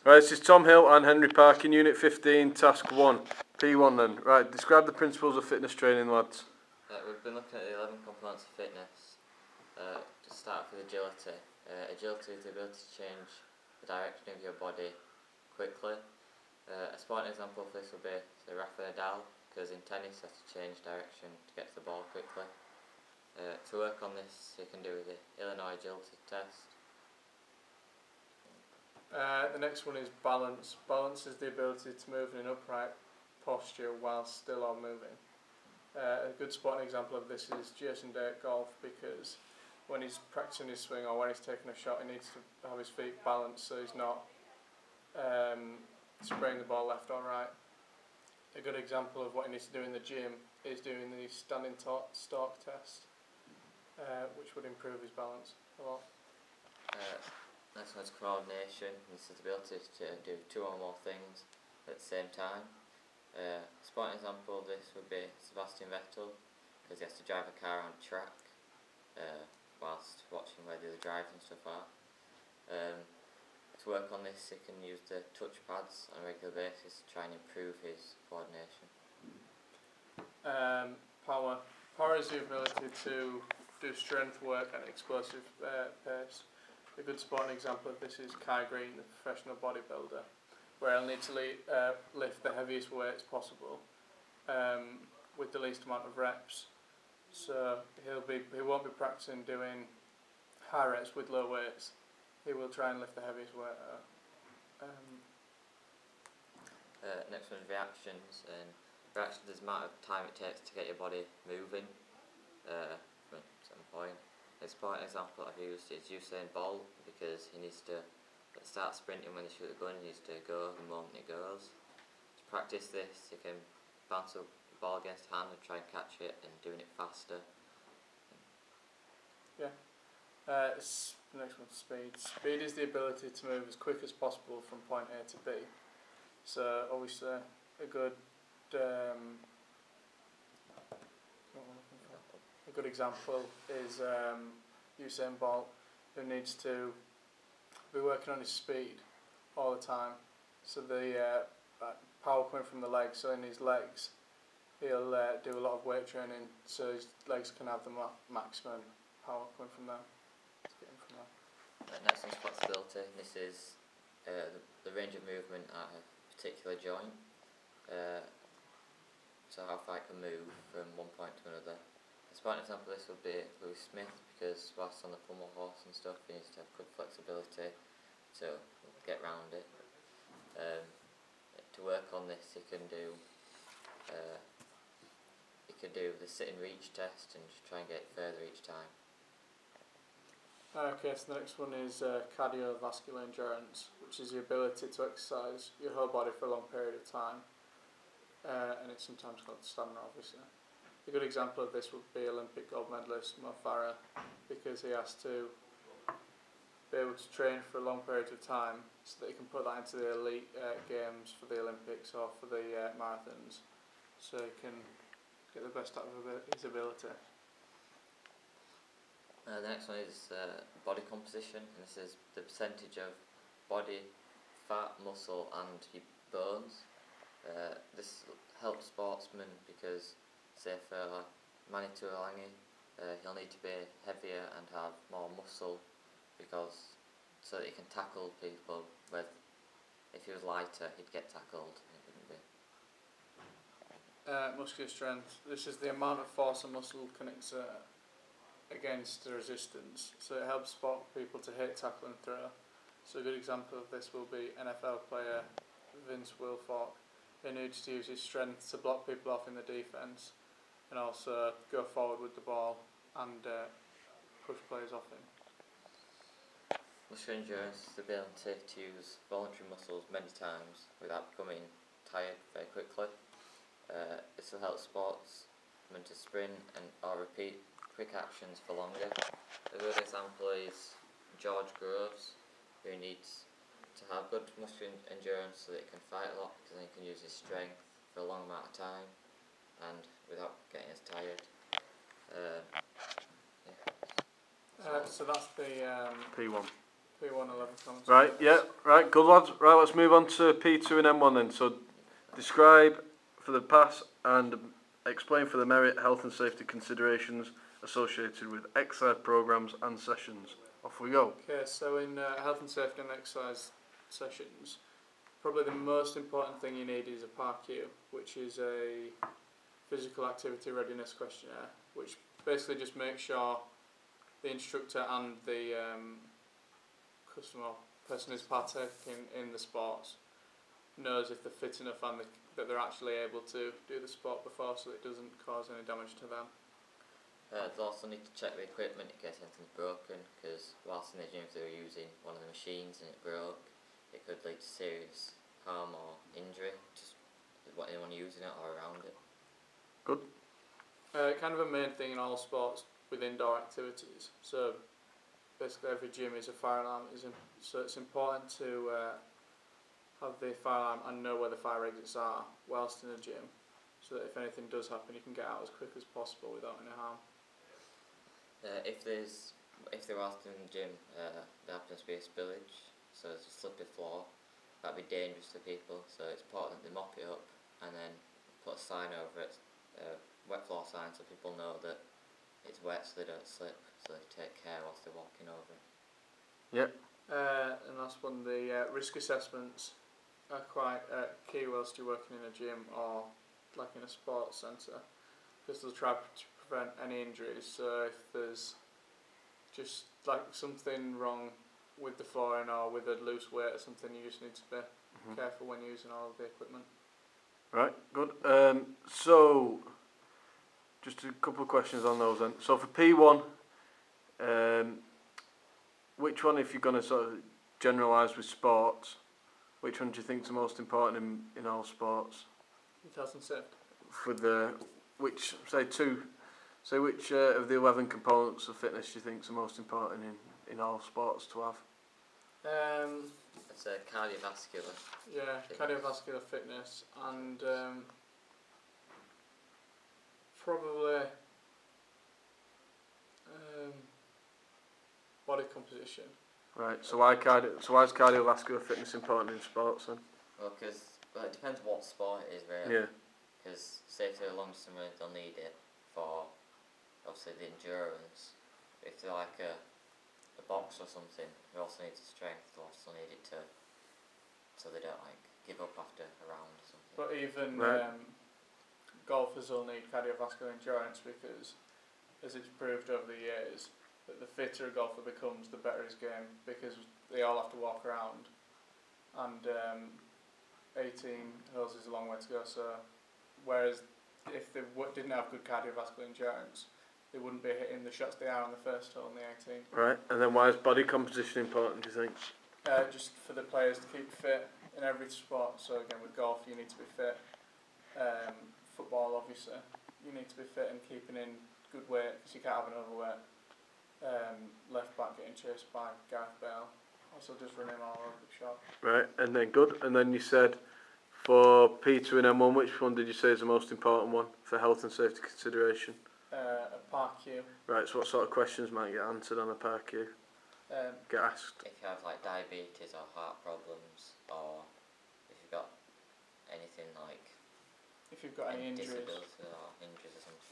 Right, this is Tom Hill and Henry Parkin, Unit 15, Task 1. P1 then. Right, describe the principles of fitness training, lads. We've been looking at the 11 components of fitness. To start with agility. Agility is the ability to change the direction of your body quickly. A sporting example of this would be Rafa Nadal, because in tennis he has to change direction to get to the ball quickly. To work on this, you can do the Illinois agility test. The next one is balance. Balance is the ability to move in an upright posture while still on moving. A good sporting example of this is Jason Day at golf, because when he's practicing his swing or when he's taking a shot, he needs to have his feet balanced so he's not spraying the ball left or right. A good example of what he needs to do in the gym is doing the standing stalk test, which would improve his balance a lot. Next one is coordination. This is the ability to do two or more things at the same time. A sporting example of this would be Sebastian Vettel, because he has to drive a car on track whilst watching where the other drives and stuff are. To work on this, he can use the touch pads on a regular basis to try and improve his coordination. Power. Power is the ability to do strength work at an explosive pace. A good sporting example of this is Kai Green, the professional bodybuilder, where he'll need to lift the heaviest weights possible with the least amount of reps. So he won't be practicing doing high reps with low weights. He will try and lift the heaviest weight. Next one is reactions. And reactions is the amount of time it takes to get your body moving from some point. A sporting example I've used is Usain Bolt, because he needs to start sprinting when he shoots the gun. He needs to go the moment it goes. To practice this, you can bounce the ball against the hand and try and catch it, and doing it faster. Yeah. The next one, speed. Speed is the ability to move as quick as possible from point A to B. So obviously a good example is Usain Bolt, who needs to be working on his speed all the time. So the power coming from the legs, so in his legs he'll do a lot of weight training so his legs can have the maximum power coming from there. Next one's flexibility. This is the range of movement at a particular joint. So how far it can move from one point to another. A sporting example of this would be Lewis Smith, because whilst on the pommel horse and stuff, he needs to have good flexibility to get round it. To work on this, he can do the sit and reach test and just try and get further each time. Okay, so the next one is cardiovascular endurance, which is the ability to exercise your whole body for a long period of time, and it's sometimes called stamina, obviously. A good example of this would be Olympic gold medalist Mo Farah, because he has to be able to train for a long period of time so that he can put that into the elite games for the Olympics or for the marathons, so he can get the best out of his ability. The next one is body composition, and this is the percentage of body fat, muscle and your bones. This helps sportsmen because, say for Mani Tuolangi, he'll need to be heavier and have more muscle, because so that he can tackle people. With if he was lighter, he'd get tackled. It wouldn't be. Muscular strength. This is the amount of force a muscle can exert against the resistance, so it helps people to hit, tackle and throw. So a good example of this will be NFL player Vince Wilfork, who needs to use his strength to block people off in the defence and also go forward with the ball and push players off him. Muscular endurance is the ability to use voluntary muscles many times without becoming tired very quickly. This will help sportsmen to sprint or repeat quick actions for longer. A good example is George Groves, who needs to have good muscular endurance so that he can fight a lot, because then he can use his strength for a long amount of time and without getting as tired. So that's the P1. P1 11 comments. Right, yeah, right, good lads. Right, let's move on to P2 and M1 then. So, describe for the pass and explain for the merit health and safety considerations associated with exercise programs and sessions. Off we go. Okay, so in health and safety and exercise sessions, probably the most important thing you need is a PARQ, which is a physical activity readiness questionnaire, which basically just makes sure the instructor and the customer person who's partaking in the sports knows if they're fit enough and that they're actually able to do the sport before, so it doesn't cause any damage to them. They'll also need to check the equipment in case anything's broken, because whilst in the gym if they were using one of the machines and it broke, it could lead to serious harm or injury, just with anyone using it or around it. Good. Kind of a main thing in all sports with indoor activities. So basically every gym is a fire alarm, so it's important to have the fire alarm and know where the fire exits are whilst in a gym, so that if anything does happen you can get out as quick as possible without any harm. If they're whilst in the gym, there happens to be a spillage, so there's a slippery floor, that'd be dangerous to people, so it's important that they mop it up and then put a sign over it, wet floor sign, so people know that it's wet so they don't slip, so they take care whilst they're walking over it. Yep. And last one, the risk assessments are quite key whilst you're working in a gym or like in a sports centre, because they'll try to prevent any injuries. So if there's just like something wrong with the flooring or with a loose weight or something, you just need to be careful when using all of the equipment. Right, good. So, just a couple of questions on those then. So for P1, which one, if you're going to sort of generalise with sports, which one do you think is the most important in all sports? 2007. For the, which of the 11 components of fitness do you think is the most important in all sports to have? It's cardiovascular. Yeah, cardiovascular fitness and probably body composition. Right. So why is cardiovascular fitness important in sports then? Well, because it depends what sport it is really. Yeah. Because say to a long distance runner, they'll need it for obviously the endurance. If they're like a box or something, they also need the strength. They also need it to, so they don't like give up after a round or something. But even Right. golfers will need cardiovascular endurance, because as it's proved over the years that the fitter a golfer becomes, the better his game, because they all have to walk around, and 18 holes is a long way to go. So whereas if they didn't have good cardiovascular endurance, they wouldn't be hitting the shots they are on the first hole in the 18. Right. And then why is body composition important, do you think? Just for the players to keep fit in every sport. So again, with golf you need to be fit. Football obviously, you need to be fit and keeping in good weight, because you can't have an overweight left back getting chased by Gareth Bale. Also just run him all over the shop. Right. And then good. And then you said for P2 and M1, which one did you say is the most important one for health and safety consideration? A PARQ. Right. So what sort of questions might get answered on a PARQ? Get asked. If you have like diabetes or heart problems, or if you've got anything like If you've got any injuries. disability or injuries or something.